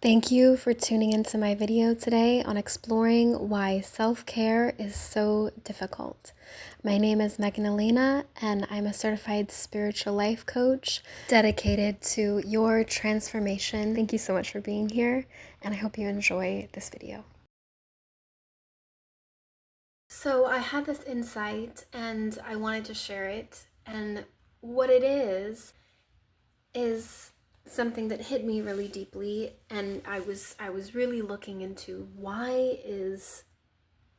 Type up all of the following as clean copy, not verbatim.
Thank you for tuning into my video today on exploring why self-care is so difficult. My name is Megan Elena, and I'm a certified spiritual life coach dedicated to your transformation. Thank you so much for being here, and I hope you enjoy this video. So I had this insight and I wanted to share it, and what it is something that hit me really deeply, and I was really looking into why is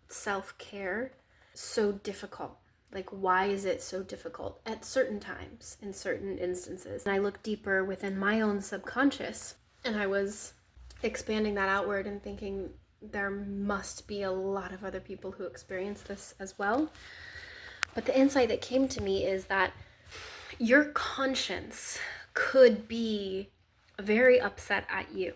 self-care so difficult? Like, why is it so difficult at certain times, in certain instances? And I looked deeper within my own subconscious, and I was expanding that outward and thinking there must be a lot of other people who experience this as well. But the insight that came to me is that your conscience could be very upset at you.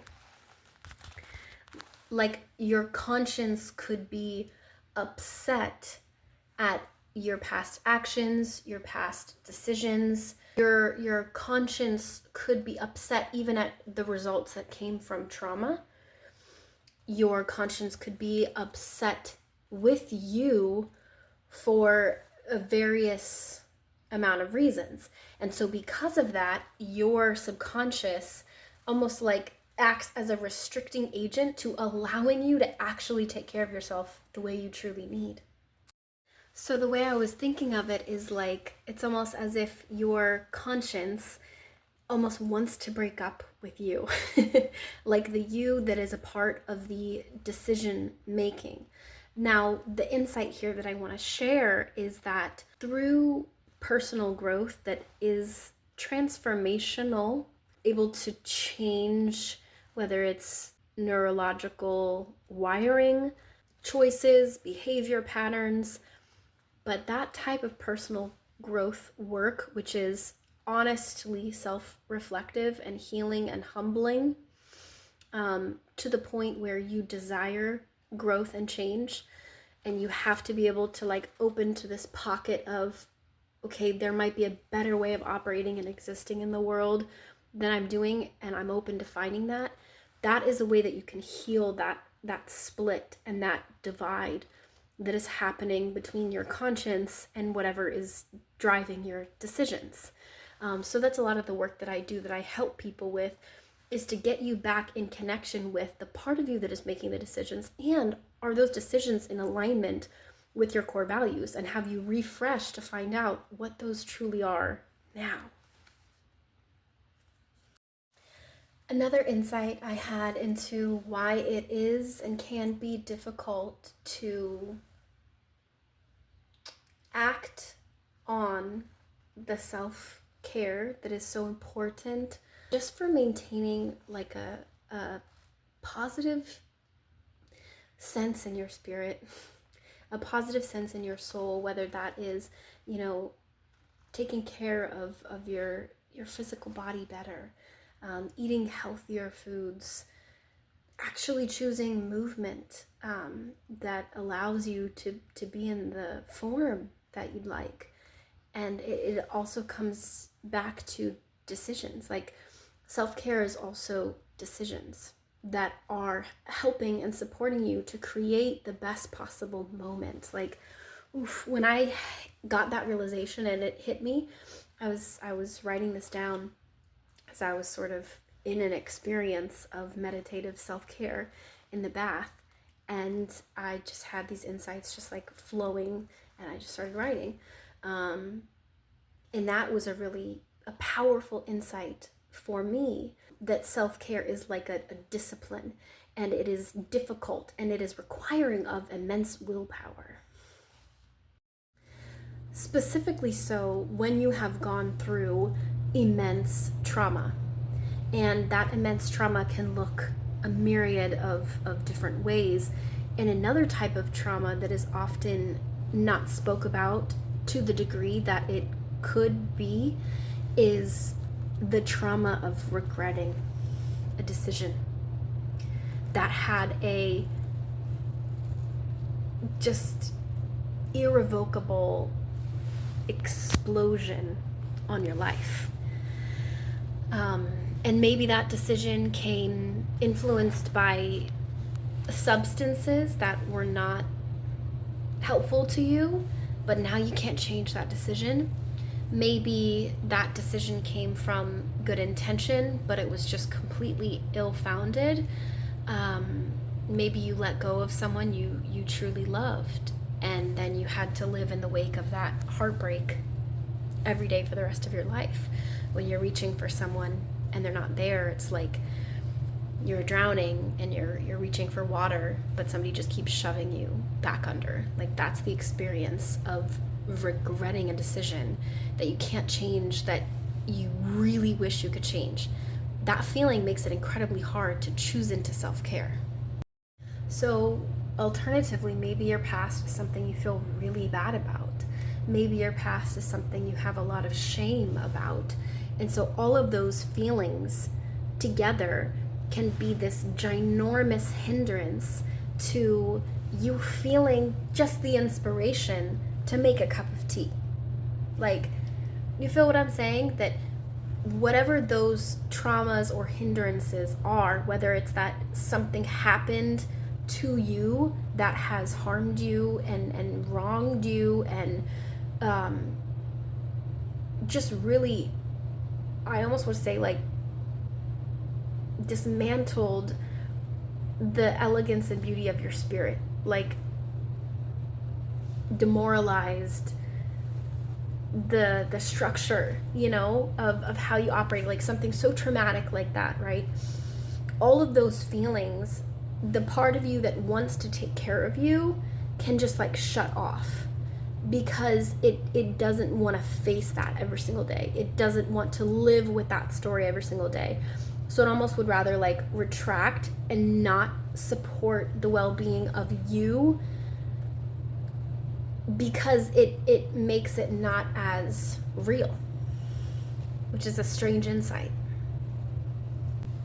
Like, your conscience could be upset at your past actions, your past decisions. Your conscience could be upset even at the results that came from trauma. Your conscience could be upset with you for a various amount of reasons. And so because of that, your subconscious almost like acts as a restricting agent to allowing you to actually take care of yourself the way you truly need. So the way I was thinking of it is like, it's almost as if your conscience almost wants to break up with you. Like the you that is a part of the decision making. Now, the insight here that I want to share is that through personal growth that is transformational, able to change whether it's neurological wiring, choices, behavior patterns, but that type of personal growth work, which is honestly self-reflective and healing and humbling, to the point where you desire growth and change, and you have to be able to like open to this pocket of, okay, there might be a better way of operating and existing in the world than I'm doing, and I'm open to finding that. That is a way that you can heal that split and that divide that is happening between your conscience and whatever is driving your decisions. So that's a lot of the work that I do, that I help people with, is to get you back in connection with the part of you that is making the decisions, and are those decisions in alignment with your core values, and have you refreshed to find out what those truly are now. Another insight I had into why it is and can be difficult to act on the self-care that is so important just for maintaining like a positive sense in your spirit, a positive sense in your soul, whether that is, taking care of your physical body better, eating healthier foods, actually choosing movement that allows you to be in the form that you'd like. And it also comes back to decisions. Like, self-care is also decisions that are helping and supporting you to create the best possible moment. Like, when I got that realization and it hit me, I was writing this down as I was sort of in an experience of meditative self-care in the bath, and I just had these insights just like flowing, and I just started writing. And that was a powerful insight for me, that self-care is like a discipline, and it is difficult, and it is requiring of immense willpower. Specifically so when you have gone through immense trauma. And that immense trauma can look a myriad of different ways. And another type of trauma that is often not spoke about to the degree that it could be is the trauma of regretting a decision that had a just irrevocable explosion on your life. And maybe that decision came influenced by substances that were not helpful to you, but now you can't change that decision. Maybe that decision came from good intention, but it was just completely ill-founded. Maybe you let go of someone you truly loved, and then you had to live in the wake of that heartbreak every day for the rest of your life. When you're reaching for someone and they're not there, it's like you're drowning and you're reaching for water, but somebody just keeps shoving you back under. Like, that's the experience of regretting a decision that you can't change, that you really wish you could change. That feeling makes it incredibly hard to choose into self-care. So alternatively, maybe your past is something you feel really bad about. Maybe your past is something you have a lot of shame about. And so all of those feelings together can be this ginormous hindrance to you feeling just the inspiration to make a cup of tea. Like, you feel what I'm saying? That whatever those traumas or hindrances are, whether it's that something happened to you that has harmed you and wronged you and just really, I almost would say, like, dismantled the elegance and beauty of your spirit, like demoralized the structure, of how you operate, like something so traumatic like that, right? All of those feelings, the part of you that wants to take care of you can just like shut off, because it doesn't want to face that every single day. It doesn't want to live with that story every single day. So it almost would rather like retract and not support the well-being of you, because it makes it not as real, which is a strange insight.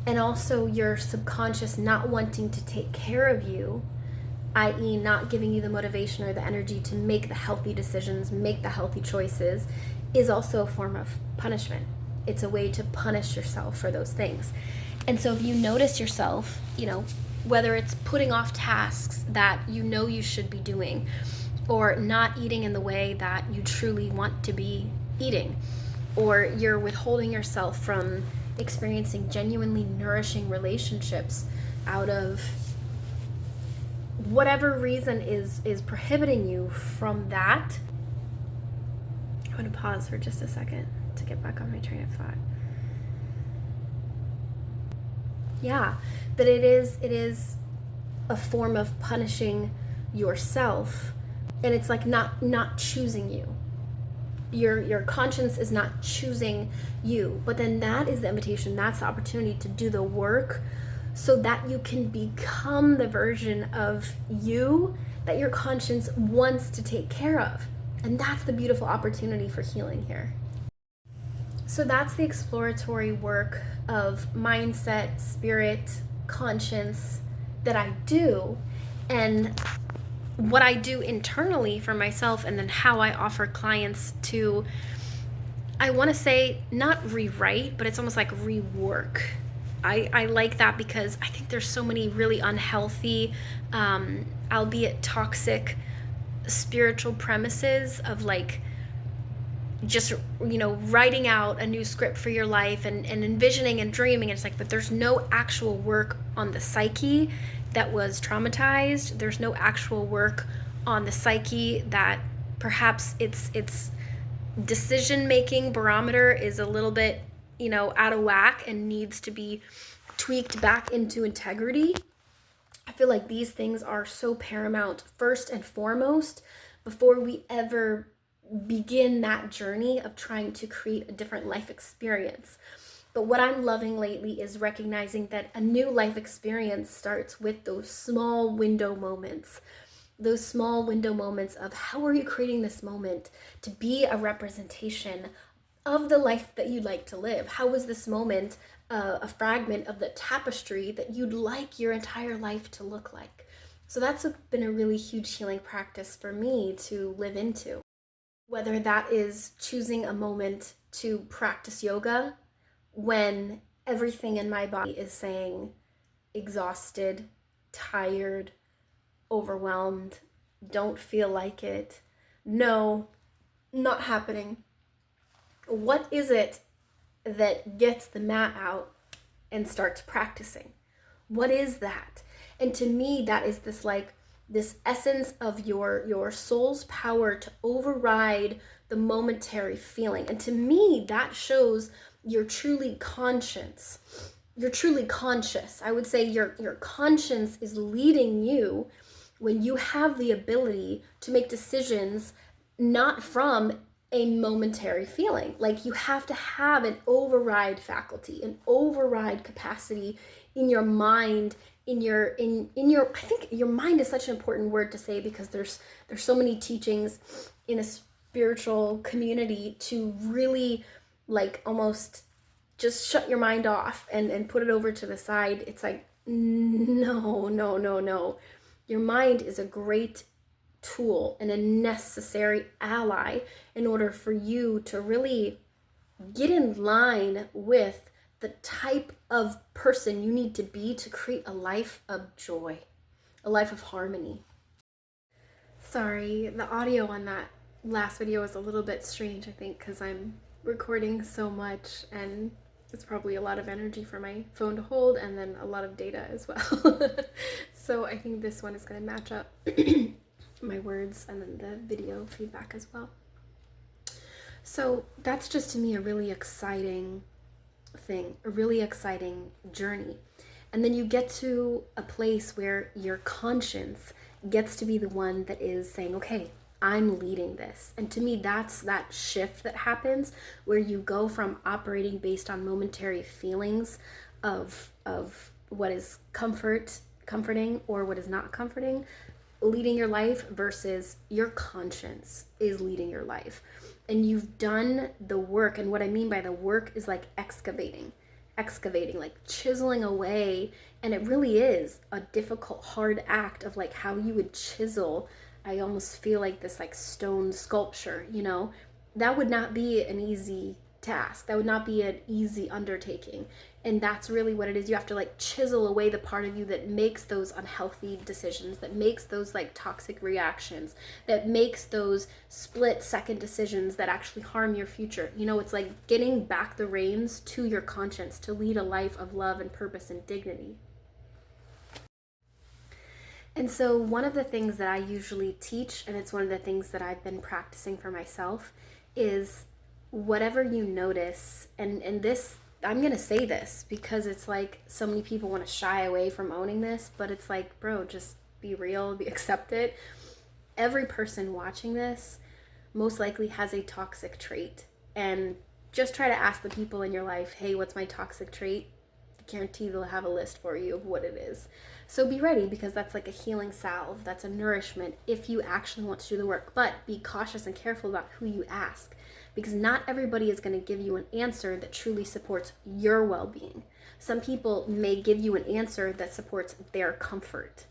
And also your subconscious not wanting to take care of you, i.e. not giving you the motivation or the energy to make the healthy decisions, make the healthy choices, is also a form of punishment. It's a way to punish yourself for those things. And so if you notice yourself, whether it's putting off tasks that you should be doing, or not eating in the way that you truly want to be eating, or you're withholding yourself from experiencing genuinely nourishing relationships out of whatever reason is prohibiting you from that. I'm going to pause for just a second to get back on my train of thought. Yeah, that it is a form of punishing yourself, and it's like not choosing you. Your conscience is not choosing you, but then that is the invitation, that's the opportunity to do the work so that you can become the version of you that your conscience wants to take care of. And that's the beautiful opportunity for healing here. So that's the exploratory work of mindset, spirit, conscience that I do, and what I do internally for myself, and then how I offer clients to, I want to say, not rewrite, but it's almost like rework. I like that because I think there's so many really unhealthy, albeit toxic, spiritual premises of like just writing out a new script for your life and envisioning and dreaming, and it's like, but there's no actual work on the psyche that was traumatized. There's no actual work on the psyche that perhaps its decision making barometer is a little bit out of whack and needs to be tweaked back into integrity. I feel like these things are so paramount first and foremost before we ever begin that journey of trying to create a different life experience. But what I'm loving lately is recognizing that a new life experience starts with those small window moments. Those small window moments of how are you creating this moment to be a representation of the life that you'd like to live? How is this moment a fragment of the tapestry that you'd like your entire life to look like? So that's been a really huge healing practice for me to live into. Whether that is choosing a moment to practice yoga when everything in my body is saying exhausted, tired, overwhelmed, don't feel like it, no, not happening. What is it that gets the mat out and starts practicing? What is that? And to me, that is this essence of your soul's power to override the momentary feeling. And to me, that shows you're truly conscious. You're truly conscious. I would say your conscience is leading you when you have the ability to make decisions not from a momentary feeling. Like, you have to have an override faculty, an override capacity in your mind, in your I think your mind is such an important word to say, because there's so many teachings in a spiritual community to really, like, almost just shut your mind off and put it over to the side. It's like, no, no, no, no. Your mind is a great tool and a necessary ally in order for you to really get in line with the type of person you need to be to create a life of joy, a life of harmony. Sorry, the audio on that last video was a little bit strange, I think, because I'm recording so much and it's probably a lot of energy for my phone to hold, and then a lot of data as well. So I think this one is going to match up my words and then the video feedback as well. So that's just, to me, a really exciting thing, a really exciting journey. And then you get to a place where your conscience gets to be the one that is saying, okay, I'm leading this. And to me, that's that shift that happens where you go from operating based on momentary feelings of what is comforting or what is not comforting, leading your life, versus your conscience is leading your life. And you've done the work. And what I mean by the work is like excavating, like chiseling away. And it really is a difficult, hard act of like how you would chisel. I almost feel like this like stone sculpture, you know, that would not be an easy task. That would not be an easy undertaking. And that's really what it is. You have to like chisel away the part of you that makes those unhealthy decisions, that makes those like toxic reactions, that makes those split second decisions that actually harm your future. You know, it's like getting back the reins to your conscience to lead a life of love and purpose and dignity. And so one of the things that I usually teach, and it's one of the things that I've been practicing for myself, is whatever you notice, and this, I'm going to say this because it's like so many people want to shy away from owning this, but it's like, bro, just be real, accept it. Every person watching this most likely has a toxic trait. And just try to ask the people in your life, hey, what's my toxic trait? I guarantee they'll have a list for you of what it is. So be ready, because that's like a healing salve. That's a nourishment if you actually want to do the work. But be cautious and careful about who you ask, because not everybody is going to give you an answer that truly supports your well-being. Some people may give you an answer that supports their comfort.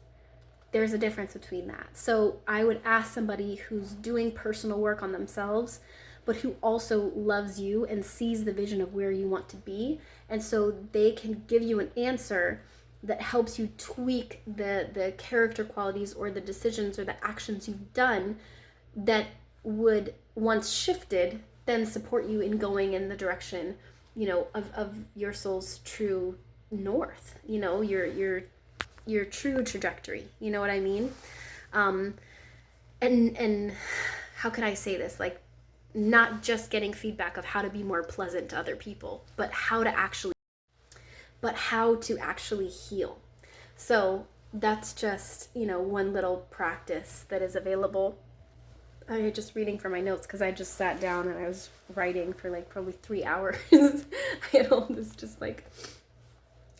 There's a difference between that. So I would ask somebody who's doing personal work on themselves, but who also loves you and sees the vision of where you want to be. And so they can give you an answer that helps you tweak the character qualities or the decisions or the actions you've done that would, once shifted, then support you in going in the direction, you know, of your soul's true north, you know, your true trajectory. You know what I mean? And how can I say this? Like, not just getting feedback of how to be more pleasant to other people, but how to actually heal. So that's just, you know, one little practice that is available. I'm just reading from my notes because I just sat down and I was writing for like probably 3 hours. I had all this just like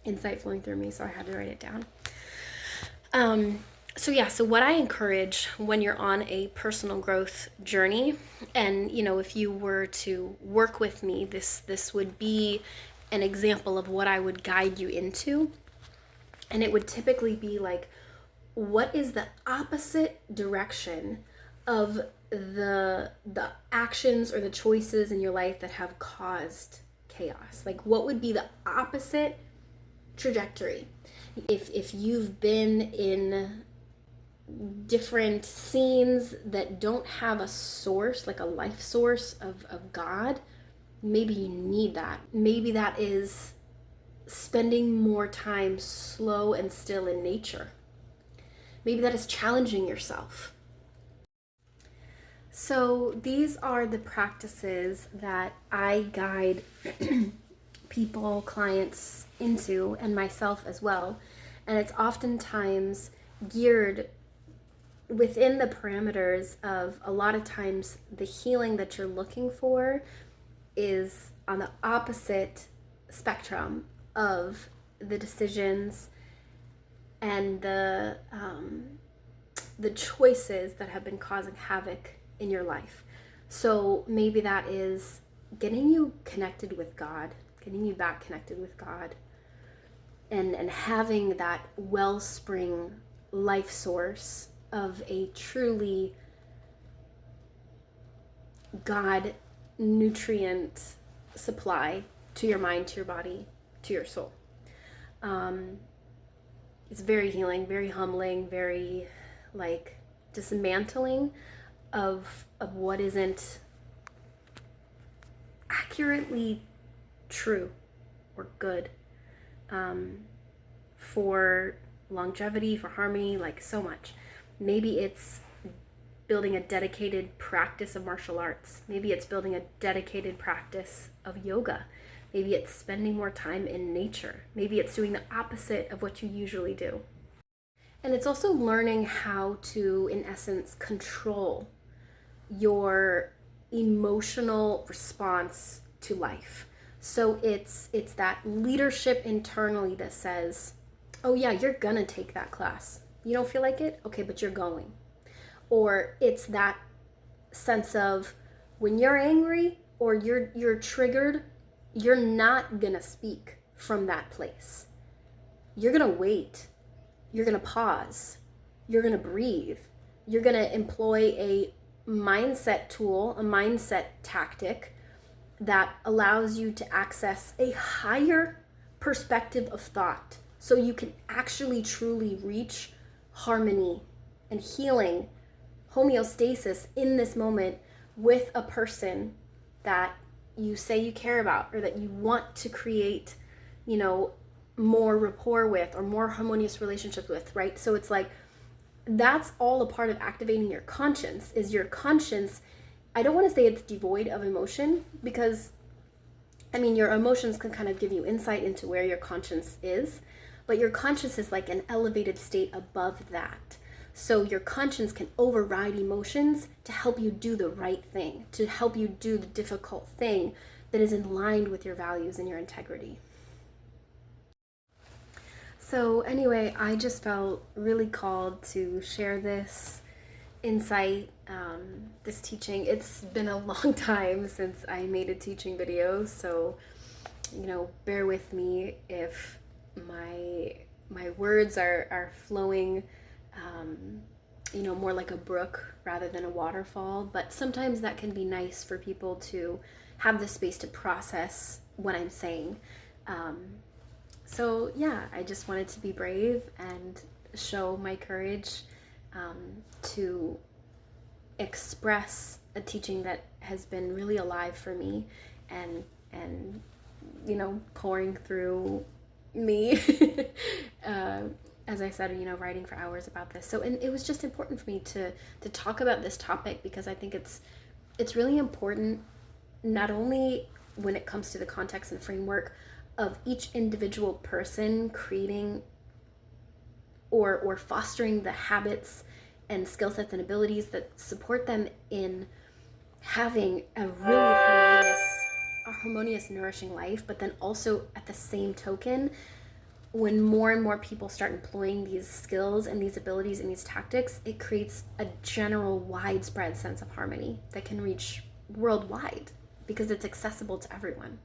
insight flowing through me, so I had to write it down. So what I encourage when you're on a personal growth journey, and, you know, if you were to work with me, this would be an example of what I would guide you into. And it would typically be like, what is the opposite direction of the actions or the choices in your life that have caused chaos? Like, what would be the opposite trajectory? If you've been in different scenes that don't have a source, like a life source of God, maybe you need that. Maybe that is spending more time slow and still in nature. Maybe that is challenging yourself. So these are the practices that I guide people, clients into, and myself as well. And it's oftentimes geared within the parameters of, a lot of times, the healing that you're looking for is on the opposite spectrum of the decisions and the choices that have been causing havoc in your life. So maybe that is getting you connected with God, getting you back connected with God, and having that wellspring life source of a truly God nutrient supply to your mind, to your body, to your soul. It's very healing, very humbling, very like dismantling of what isn't accurately true or good, for longevity, for harmony, like so much. Maybe it's building a dedicated practice of martial arts. Maybe it's building a dedicated practice of yoga. Maybe it's spending more time in nature. Maybe it's doing the opposite of what you usually do. And it's also learning how to, in essence, control your emotional response to life. So it's that leadership internally that says, oh yeah, you're gonna take that class. You don't feel like it? Okay, but you're going. Or it's that sense of, when you're angry or you're triggered, you're not gonna speak from that place. You're gonna wait. You're gonna pause. You're gonna breathe. You're gonna employ a mindset tool, a mindset tactic that allows you to access a higher perspective of thought, so you can actually truly reach harmony and healing, homeostasis in this moment with a person that you say you care about, or that you want to create, more rapport with, or more harmonious relationships with, right? So it's like, that's all a part of activating your conscience. Is your conscience, I don't want to say it's devoid of emotion, because your emotions can kind of give you insight into where your conscience is, but your conscience is like an elevated state above that. So your conscience can override emotions to help you do the right thing, to help you do the difficult thing that is in line with your values and your integrity. So anyway, I just felt really called to share this insight, this teaching. It's been a long time since I made a teaching video, so bear with me if my words are flowing more like a brook rather than a waterfall. But sometimes that can be nice for people to have the space to process what I'm saying. So yeah, I just wanted to be brave and show my courage to express a teaching that has been really alive for me, and pouring through me. As I said, writing for hours about this. So, and it was just important for me to talk about this topic, because I think it's really important, not only when it comes to the context and framework of each individual person creating or fostering the habits and skill sets and abilities that support them in having a really harmonious, nourishing life, but then also, at the same token, when more and more people start employing these skills and these abilities and these tactics, it creates a general, widespread sense of harmony that can reach worldwide, because it's accessible to everyone.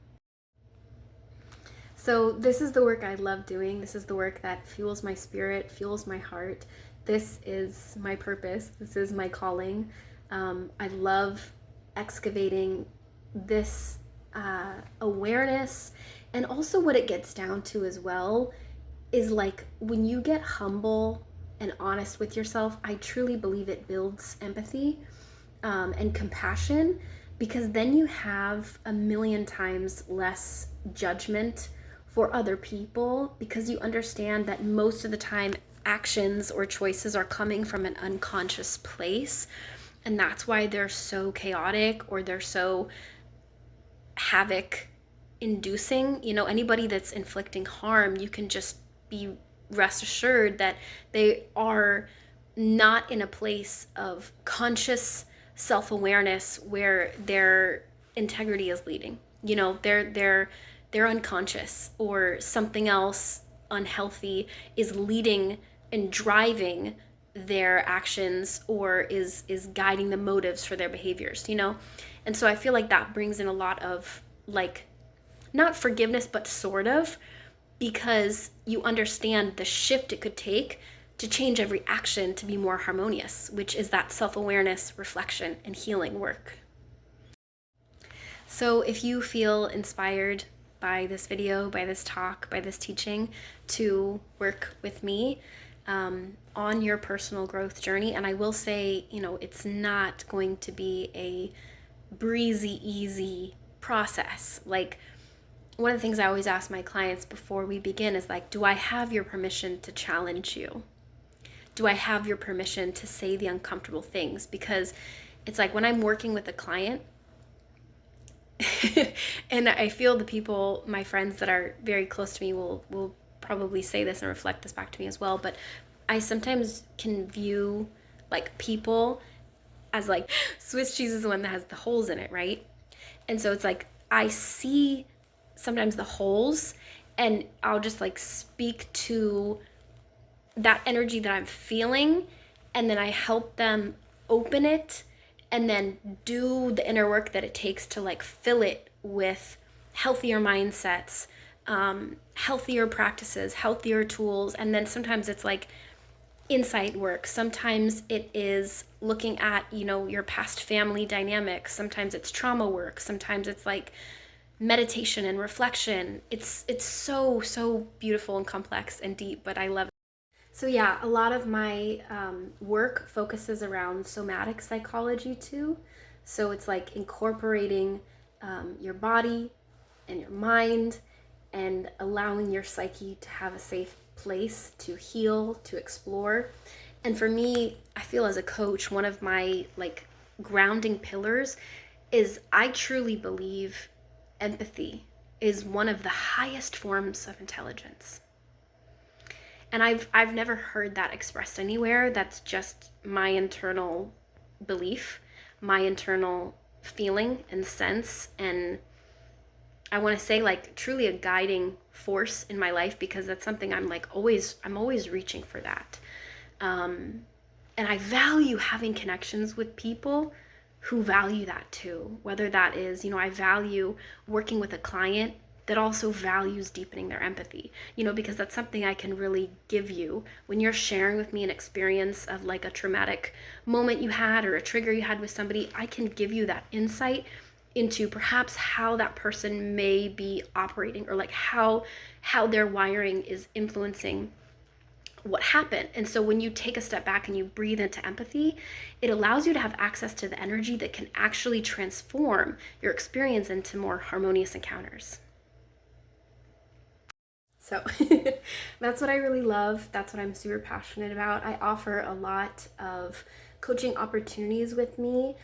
So this is the work I love doing. This is the work that fuels my spirit, fuels my heart. This is my purpose. This is my calling. I love excavating this awareness. And also, what it gets down to as well is like when you get humble and honest with yourself, I truly believe it builds empathy and compassion, because then you have a million times less judgment for other people, because you understand that most of the time actions or choices are coming from an unconscious place. And that's why they're so chaotic, or they're so havoc inducing. Anybody that's inflicting harm, you can just be rest assured that they are not in a place of conscious self-awareness where their integrity is leading. They're unconscious, or something else unhealthy is leading and driving their actions, or is guiding the motives for their behaviors. And so I feel like that brings in a lot of, like, not forgiveness, but sort of, because you understand the shift it could take to change every action to be more harmonious, which is that self-awareness, reflection, and healing work. So if you feel inspired by this video, by this talk, by this teaching, to work with me on your personal growth journey, and I will say, it's not going to be a breezy, easy process. Like, one of the things I always ask my clients before we begin is like, do I have your permission to challenge you? Do I have your permission to say the uncomfortable things? Because it's like when I'm working with a client, and I feel the people, my friends that are very close to me will probably say this and reflect this back to me as well, but I sometimes can view like people as like, Swiss cheese is the one that has the holes in it, right? And so it's like I see sometimes the holes, and I'll just like speak to that energy that I'm feeling, and then I help them open it, and then do the inner work that it takes to like fill it with healthier mindsets, healthier practices, healthier tools. And then sometimes it's like insight work. Sometimes it is looking at, your past family dynamics. Sometimes it's trauma work. Sometimes it's like meditation and reflection. It's so beautiful and complex and deep, but I love it. So yeah, a lot of my work focuses around somatic psychology too. So it's like incorporating your body and your mind, and allowing your psyche to have a safe place to heal, to explore. And for me, I feel as a coach, one of my like grounding pillars is I truly believe empathy is one of the highest forms of intelligence. And I've never heard that expressed anywhere. That's just my internal belief, my internal feeling and sense, and I want to say like truly a guiding force in my life, because that's something I'm always reaching for that. And I value having connections with people who value that too. Whether that is, I value working with a client that also values deepening their empathy, because that's something I can really give you when you're sharing with me an experience of like a traumatic moment you had or a trigger you had with somebody. I can give you that insight into perhaps how that person may be operating, or like how their wiring is influencing what happened. And so when you take a step back and you breathe into empathy, it allows you to have access to the energy that can actually transform your experience into more harmonious encounters. So that's what I really love. That's what I'm super passionate about. I offer a lot of coaching opportunities with me.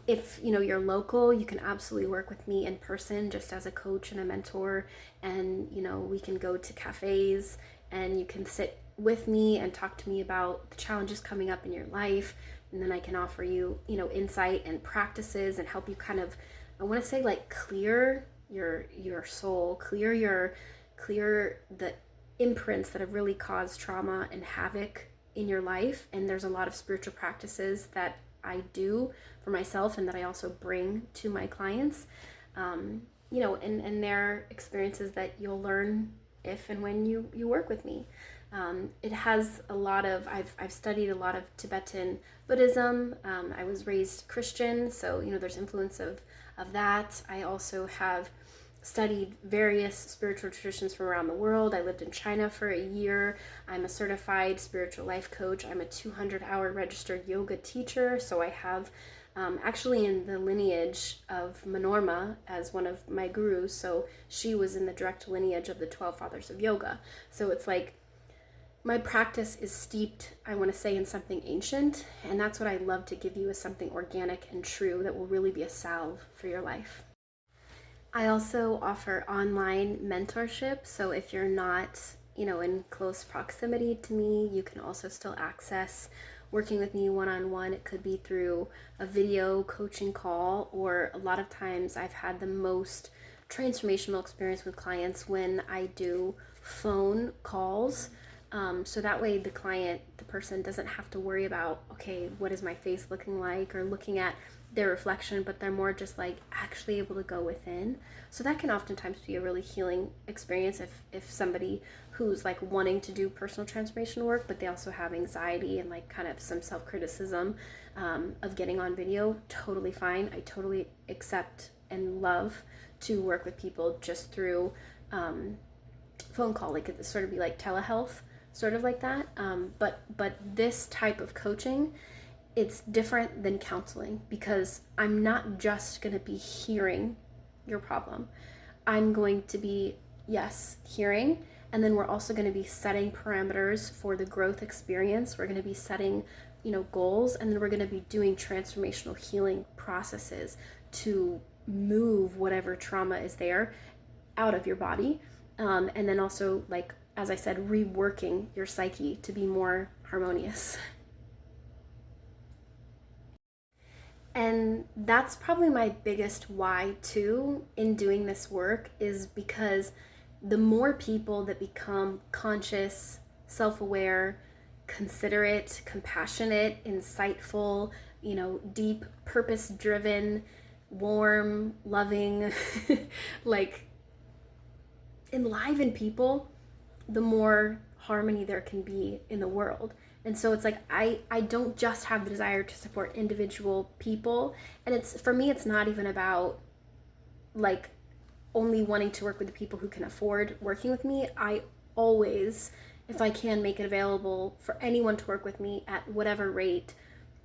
If you're local, you can absolutely work with me in person just as a coach and a mentor. And we can go to cafes, and you can sit with me and talk to me about the challenges coming up in your life. And then I can offer you, insight and practices, and help you kind of, I want to say, like, clear your soul, clear the imprints that have really caused trauma and havoc in your life. And there's a lot of spiritual practices that I do for myself and that I also bring to my clients, and their experiences that you'll learn if and when you work with me. It has a lot of, I've studied a lot of Tibetan Buddhism. I was raised Christian, so there's influence of of that. I also have studied various spiritual traditions from around the world. I lived in China for a year. I'm a certified spiritual life coach. I'm a 200-hour registered yoga teacher. So I have actually in the lineage of Manorma as one of my gurus. So she was in the direct lineage of the 12 fathers of yoga. So it's like my practice is steeped, I want to say, in something ancient. And that's what I love to give you, is something organic and true that will really be a salve for your life. I also offer online mentorship. So if you're not, in close proximity to me, you can also still access working with me one-on-one. It could be through a video coaching call, or a lot of times I've had the most transformational experience with clients when I do phone calls. So that way the person doesn't have to worry about, okay, what is my face looking like, or looking at their reflection, but they're more just like actually able to go within. So that can oftentimes be a really healing experience if somebody who's like wanting to do personal transformation work, but they also have anxiety and like kind of some self-criticism of getting on video. Totally fine. I totally accept and love to work with people just through phone call. Like it sort of be like telehealth, sort of like that. But this type of coaching, it's different than counseling, because I'm not just going to be hearing your problem. I'm going to be, yes, hearing, and then we're also going to be setting parameters for the growth experience. We're going to be setting, goals, and then we're going to be doing transformational healing processes to move whatever trauma is there out of your body. And then also, like, as I said, reworking your psyche to be more harmonious. And that's probably my biggest why too in doing this work, is because the more people that become conscious, self-aware, considerate, compassionate, insightful, deep, purpose-driven, warm, loving, like enlivened people, the more harmony there can be in the world. And so it's like I don't just have the desire to support individual people. And for me, it's not even about like only wanting to work with the people who can afford working with me. I always, if I can, make it available for anyone to work with me at whatever rate,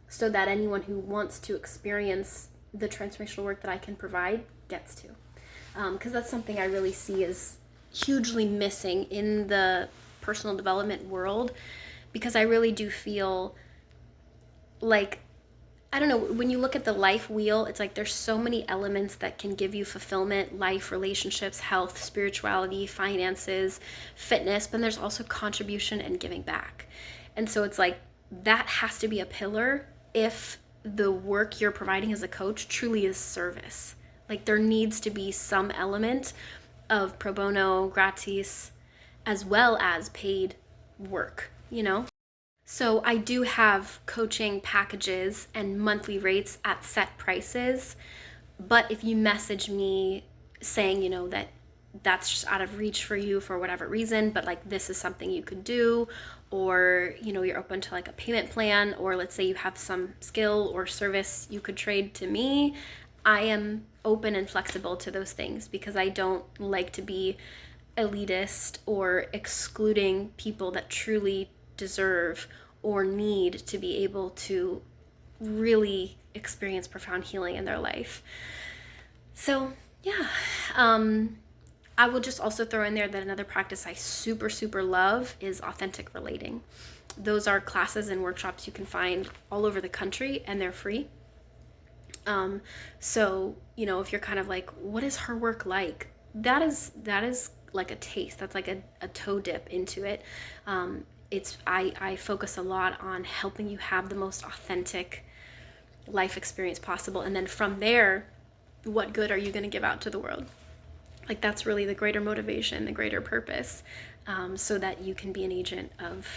so that anyone who wants to experience the transformational work that I can provide gets to. Because that's something I really see is hugely missing in the personal development world, because I really do feel like, I don't know, when you look at the life wheel, it's like there's so many elements that can give you fulfillment: life, relationships, health, spirituality, finances, fitness, but there's also contribution and giving back. And so it's like that has to be a pillar if the work you're providing as a coach truly is service. Like there needs to be some element of pro bono, gratis, as well as paid work, So I do have coaching packages and monthly rates at set prices. But if you message me saying, that that's just out of reach for you for whatever reason, but like this is something you could do, or, you're open to like a payment plan, or let's say you have some skill or service you could trade to me, I am open and flexible to those things, because I don't like to be elitist or excluding people that truly deserve or need to be able to really experience profound healing in their life. So yeah, I will just also throw in there that another practice I super, super love is authentic relating. Those are classes and workshops you can find all over the country, and they're free. So, if you're kind of like, what is her work like? That is like a taste. That's like a toe dip into it. I focus a lot on helping you have the most authentic life experience possible. And then from there, what good are you going to give out to the world? Like that's really the greater motivation, the greater purpose, so that you can be an agent of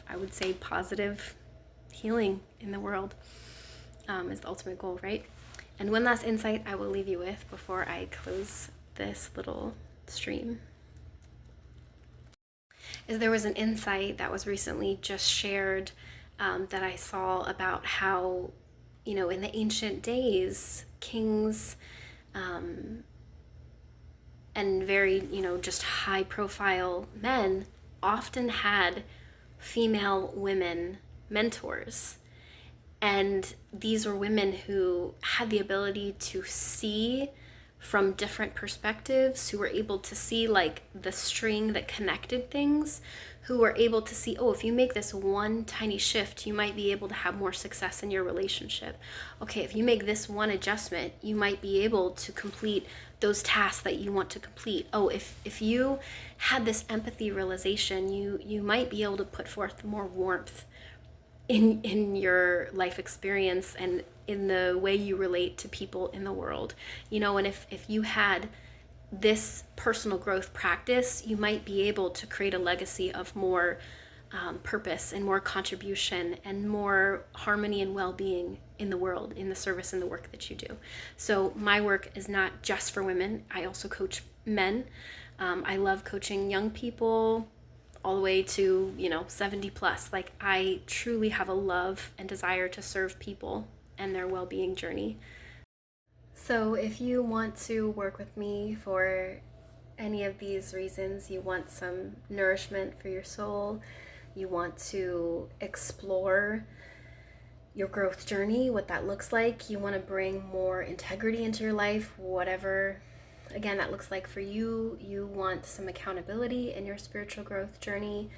I would say positive healing in the world, is the ultimate goal, right? And one last insight I will leave you with before I close this little stream is there was an insight that was recently just shared that I saw about how, in the ancient days, kings and very, just high profile men often had female women mentors. And these were women who had the ability to see from different perspectives, who were able to see like the string that connected things, who were able to see, oh, if you make this one tiny shift, you might be able to have more success in your relationship. Okay, if you make this one adjustment, you might be able to complete those tasks that you want to complete. Oh, if you had this empathy realization, you might be able to put forth more warmth in your life experience and in the way you relate to people in the world. And if you had this personal growth practice, you might be able to create a legacy of more purpose and more contribution and more harmony and well-being in the world, in the service and the work that you do. So my work is not just for women. I also coach men. I love coaching young people all the way to 70 plus. Like, I truly have a love and desire to serve people and their well-being journey. So if you want to work with me for any of these reasons, you want some nourishment for your soul, you want to explore your growth journey, what that looks like, you want to bring more integrity into your life, whatever again that looks like for you, you want some accountability in your spiritual growth journey,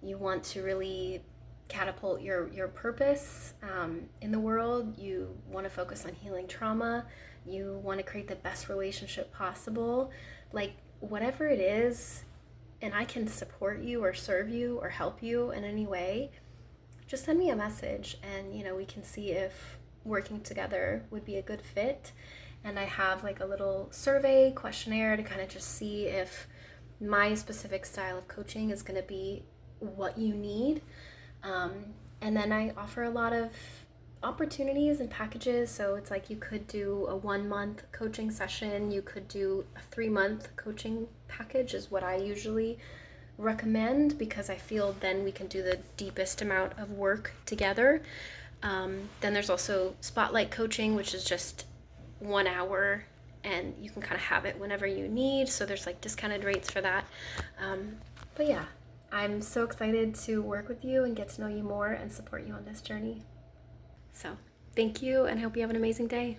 you want to really catapult your purpose in the world, you want to focus on healing trauma, you want to create the best relationship possible, like whatever it is, and I can support you or serve you or help you in any way, just send me a message and we can see if working together would be a good fit. And I have like a little survey questionnaire to kind of just see if my specific style of coaching is going to be what you need. And then I offer a lot of opportunities and packages. So it's like you could do a 1-month coaching session, you could do a 3-month coaching package is what I usually recommend, because I feel then we can do the deepest amount of work together. Then there's also spotlight coaching, which is just 1 hour and you can kind of have it whenever you need. So there's like discounted rates for that. But yeah, I'm so excited to work with you and get to know you more and support you on this journey. So thank you, and I hope you have an amazing day.